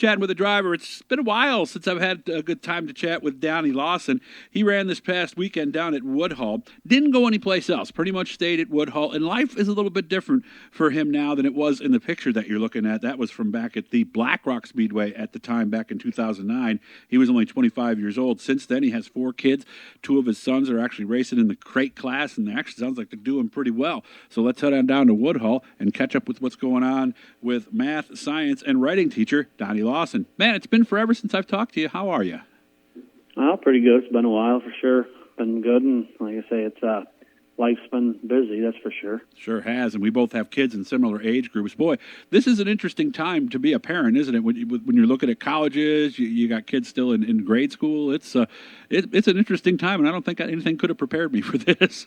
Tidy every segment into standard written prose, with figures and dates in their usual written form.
Chatting with a driver. It's been a while since I've had a good time to chat with Donnie Lawson. He ran this past weekend down at Woodhull. Didn't go anyplace else. Pretty much stayed at Woodhull. And life is a little bit different for him now than it was in the picture that you're looking at. That was from back at the Black Rock Speedway at the time, back in 2009. He was only 25 years old. Since then, he has 4 kids. 2 of his sons are actually racing in the crate class, and actually sounds like they're doing pretty well. So let's head on down to Woodhull and catch up with what's going on with math, science, and writing teacher Donnie Lawson. Man, it's been forever since I've talked to you. How are you? Well, pretty good. It's been a while for sure. Been good, and like I say, it's life's been busy, that's for sure. Sure has, and we both have kids in similar age groups. Boy, this is an interesting time to be a parent, isn't it? When you're looking at colleges, you got kids still in grade school. It's an interesting time, and I don't think anything could have prepared me for this.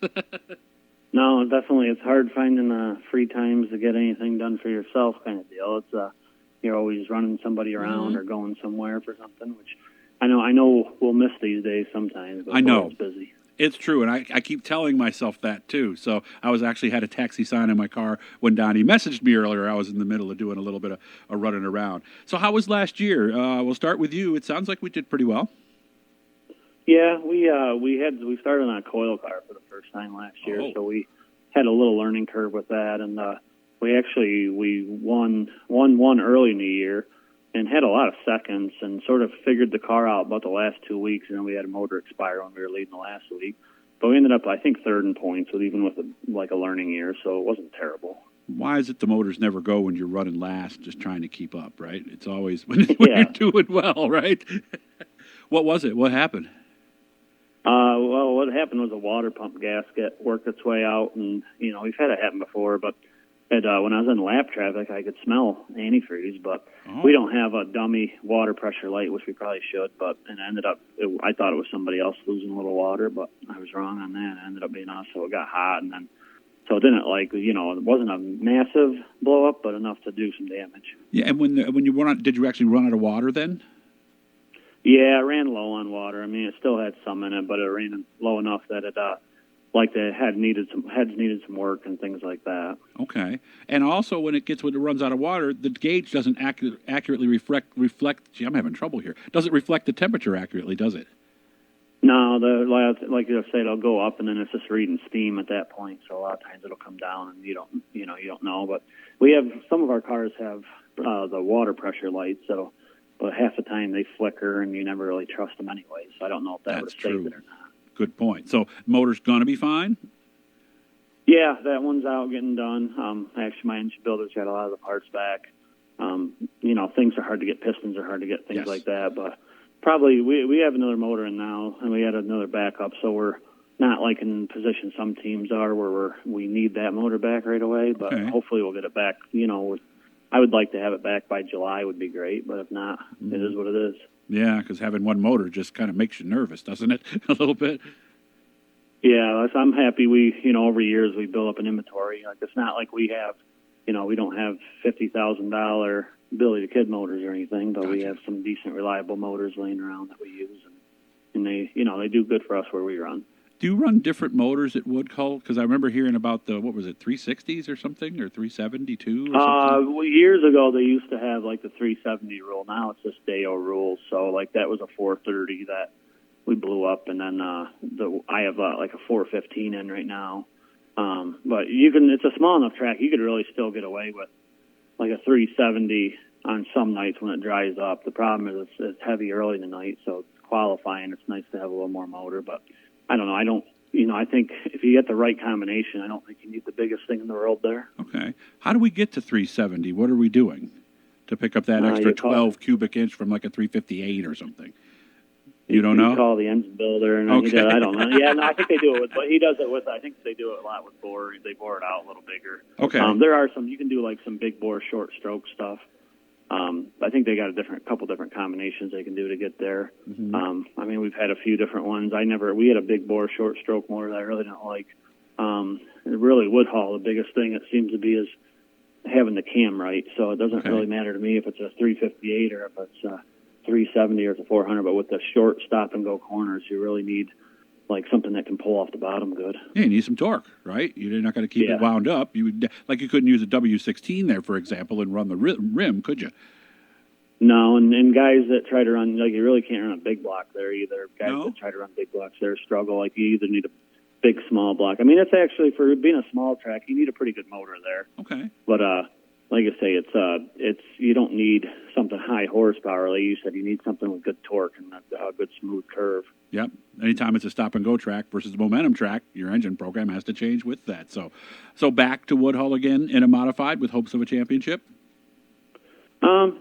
No, definitely. It's hard finding free times to get anything done for yourself kind of deal. It's you're always running somebody around or going somewhere for something, which I know we'll miss these days sometimes. But I know. It's busy. It's true, and I keep telling myself that, too. So I was actually had a taxi sign in my car when Donnie messaged me earlier. I was in the middle of doing a little bit of running around. So how was last year? We'll start with you. It sounds like we did pretty well. Yeah, we started on a coil car for the first time last year, so we had a little learning curve with that, and we won early in the year and had a lot of seconds and sort of figured the car out about the last 2 weeks, and then we had a motor expire when we were leading the last week. But we ended up, I think, third in points, even with a learning year, so it wasn't terrible. Why is it the motors never go when you're running last, just trying to keep up, right? It's always when you're doing well, right? What was it? What happened? Well, what happened was a water pump gasket worked its way out, and, we've had it happen before, but when I was in lap traffic, I could smell antifreeze, but we don't have a dummy water pressure light, which we probably should, and I thought it was somebody else losing a little water, but I was wrong on that. It ended up being us, so it got hot, and then, so it didn't, it wasn't a massive blow-up, but enough to do some damage. Yeah, and when you run out, did you actually run out of water then? Yeah, it ran low on water. I mean, it still had some in it, but it ran low enough that it, the heads needed some work and things like that. Okay, and also when it runs out of water, the gauge doesn't accurately reflect. Gee, I'm having trouble here. Doesn't reflect the temperature accurately, does it? No, like you say, it'll go up and then it's just reading steam at that point. So a lot of times it'll come down and you don't know. But we have some of our cars have the water pressure lights, but half the time they flicker and you never really trust them anyway. So I don't know if that would have saved it or not. Good point. So motor's gonna be fine? Yeah, that one's out getting done. Actually, my engine builder's got a lot of the parts back. Things are hard to get. Pistons are hard to get, things like that. But probably we have another motor in now, and we had another backup, so we're not like in position some teams are where we need that motor back right away. But hopefully we'll get it back. I would like to have it back by July would be great, but if not, it is what it is. Yeah, because having one motor just kind of makes you nervous, doesn't it? A little bit. Yeah, I'm happy over years we build up an inventory. Like, it's not like we have, we don't have $50,000 Billy the Kid motors or anything, but we have some decent, reliable motors laying around that we use, and they, they do good for us where we run. Do you run different motors at Woodhull? Because I remember hearing about the, 360s or something, or 372 or something? Years ago, they used to have, the 370 rule. Now it's just Deo rules. So, that was a 430 that we blew up, and then I have, a 415 in right now. But it's a small enough track, you could really still get away with, a 370 on some nights when it dries up. The problem is it's heavy early in the night, so it's qualifying. It's nice to have a little more motor, but I don't know. I think if you get the right combination, I don't think you need the biggest thing in the world there. Okay. How do we get to 370? What are we doing to pick up that extra 12 cubic inch from a 358 or something? You don't know? You call the engine builder, and he does, I don't know. Yeah, no, I think they do it with, but he does it with, I think they do it a lot with bore. They bore it out a little bigger. Okay. There are some, you can do some big bore short stroke stuff. I think they got a couple different combinations they can do to get there. Mm-hmm. We've had a few different ones. We had a big bore short stroke motor that I really don't like. Really Woodhull, the biggest thing it seems to be is having the cam right. So it doesn't really matter to me if it's a 358 or if it's a 370 or it's a 400, but with the short stop and go corners, you really need something that can pull off the bottom good. Yeah, you need some torque, right? You're not going to keep it wound up. You couldn't use a W16 there, for example, and run the rim, could you? No, and guys that try to run, like, you really can't run a big block there either. Guys No? that try to run big blocks there struggle. Like, you either need a big, small block. I mean, it's actually, for being a small track, you need a pretty good motor there. Okay. But, like I say, it's you don't need something high horsepower. Like you said, you need something with good torque and a good smooth curve. Yep. Anytime it's a stop-and-go track versus a momentum track, your engine program has to change with that. So back to Woodhull again in a modified with hopes of a championship?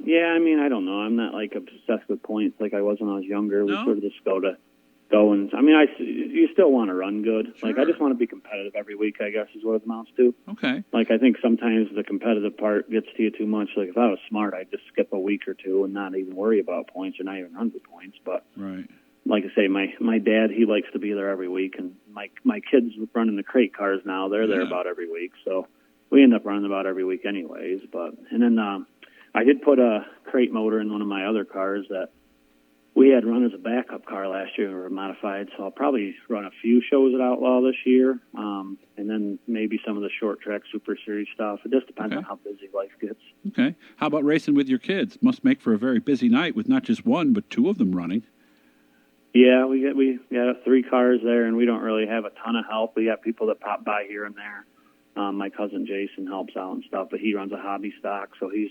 Yeah, I mean, I don't know. I'm not, like, obsessed with points like I was when I was younger. No? We sort of just go and, I mean, you still want to run good. Sure. Like, I just want to be competitive every week, I guess, is what it amounts to. Okay. Like, I think sometimes the competitive part gets to you too much. Like, if I was smart, I'd just skip a week or two and not even worry about points or not even run for points. But, Right. like I say, my dad, he likes to be there every week. And my kids running the crate cars now, they're there about every week. So we end up running about every week anyways. And then I did put a crate motor in one of my other cars that we had run as a backup car last year. We were modified, so I'll probably run a few shows at Outlaw this year, and then maybe some of the short track Super Series stuff. It just depends on how busy life gets. Okay. How about racing with your kids? Must make for a very busy night with not just one, but two of them running. Yeah, we got 3 cars there, and we don't really have a ton of help. We got people that pop by here and there. My cousin Jason helps out and stuff, but he runs a hobby stock, so he's,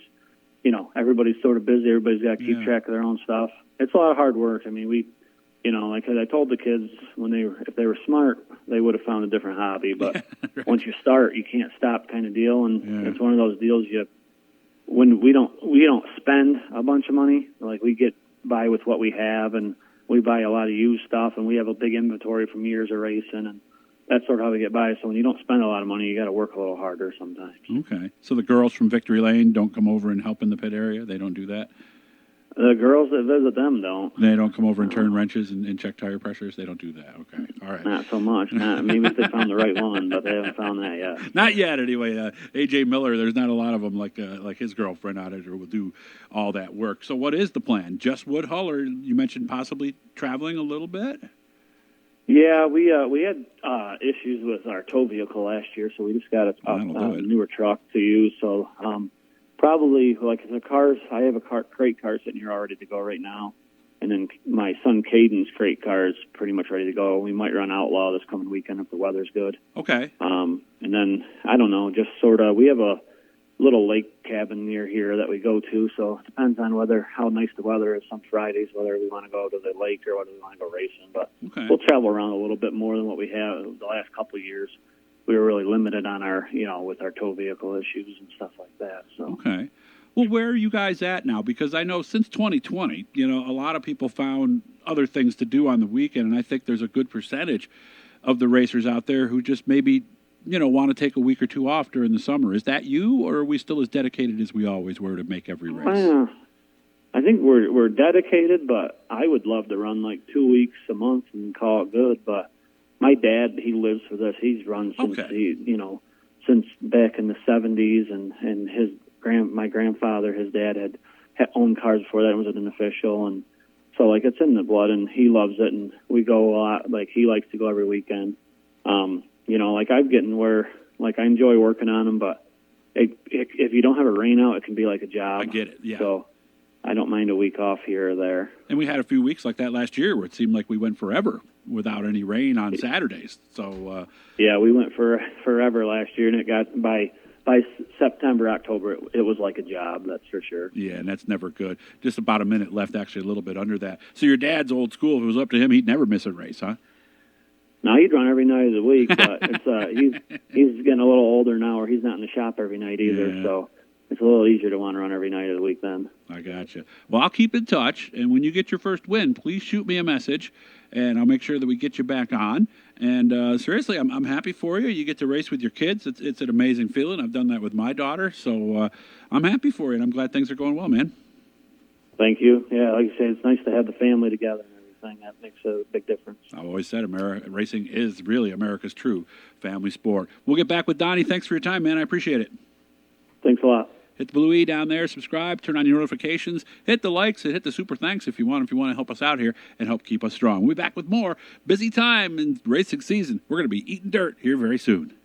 everybody's sort of busy. Everybody's got to keep track of their own stuff. It's a lot of hard work. I mean, like I told the kids if they were smart, they would have found a different hobby. But Right. once you start, you can't stop, kind of deal. And it's one of those deals when we don't spend a bunch of money. Like, we get by with what we have, and we buy a lot of used stuff, and we have a big inventory from years of racing, and that's sort of how we get by. So when you don't spend a lot of money, you got to work a little harder sometimes. Okay. So the girls from Victory Lane don't come over and help in the pit area? They don't do that? The girls that visit them don't. They don't come over and turn wrenches and check tire pressures? They don't do that. Okay. All right. Not so much. Maybe if they found the right one, but they haven't found that yet. Not yet, anyway. A.J. Miller, there's not a lot of them like his girlfriend out there will do all that work. So what is the plan? Just Woodhull, or you mentioned possibly traveling a little bit? Yeah, we had issues with our tow vehicle last year, so we just got a newer truck to use. So probably, like, the cars, I have a crate car sitting here all ready to go right now. And then my son Caden's crate car is pretty much ready to go. We might run Outlaw this coming weekend if the weather's good. Okay. And then, I don't know, just sort of, we have a little lake cabin near here that we go to, so it depends on how nice the weather is some Fridays, whether we want to go to the lake or whether we want to go racing. But we'll travel around a little bit more than what we have the last couple of years. We were really limited on our, with our tow vehicle issues and stuff like that. So. Okay. Well, where are you guys at now? Because I know since 2020, a lot of people found other things to do on the weekend, and I think there's a good percentage of the racers out there who just maybe, want to take a week or two off during the summer. Is that you, or are we still as dedicated as we always were to make every race? I think we're dedicated, but I would love to run like 2 weeks a month and call it good. But my dad, he lives for this. He's run since since back in the 70s, and my grandfather, his dad had owned cars before that and was an official, and so like it's in the blood, and he loves it, and we go a lot. Like, he likes to go every weekend. Like, I'm getting where, like, I enjoy working on them, but if you don't have a rain out, it can be like a job. I get it. Yeah. So I don't mind a week off here or there. And we had a few weeks like that last year where it seemed like we went forever without any rain on Saturdays. So yeah, we went for forever last year, and it got by September, October, it was like a job, that's for sure. Yeah, and that's never good. Just about a minute left, actually a little bit under that. So your dad's old school. If it was up to him, he'd never miss a race, huh? No, he'd run every night of the week, but he's getting a little older now, where he's not in the shop every night either, so it's a little easier to want to run every night of the week then. I gotcha. Well, I'll keep in touch, and when you get your first win, please shoot me a message, and I'll make sure that we get you back on. And seriously, I'm happy for you. You get to race with your kids. It's an amazing feeling. I've done that with my daughter, so I'm happy for you, and I'm glad things are going well, man. Thank you. Yeah, like I say, it's nice to have the family together. That makes a big difference. I've always said racing is really America's true family sport. We'll get back with Donnie. Thanks for your time, man. I appreciate it. Thanks a lot. Hit the blue E down there. Subscribe. Turn on your notifications. Hit the likes and hit the super thanks if you want to help us out here and help keep us strong. We'll be back with more busy time in racing season. We're going to be eating dirt here very soon.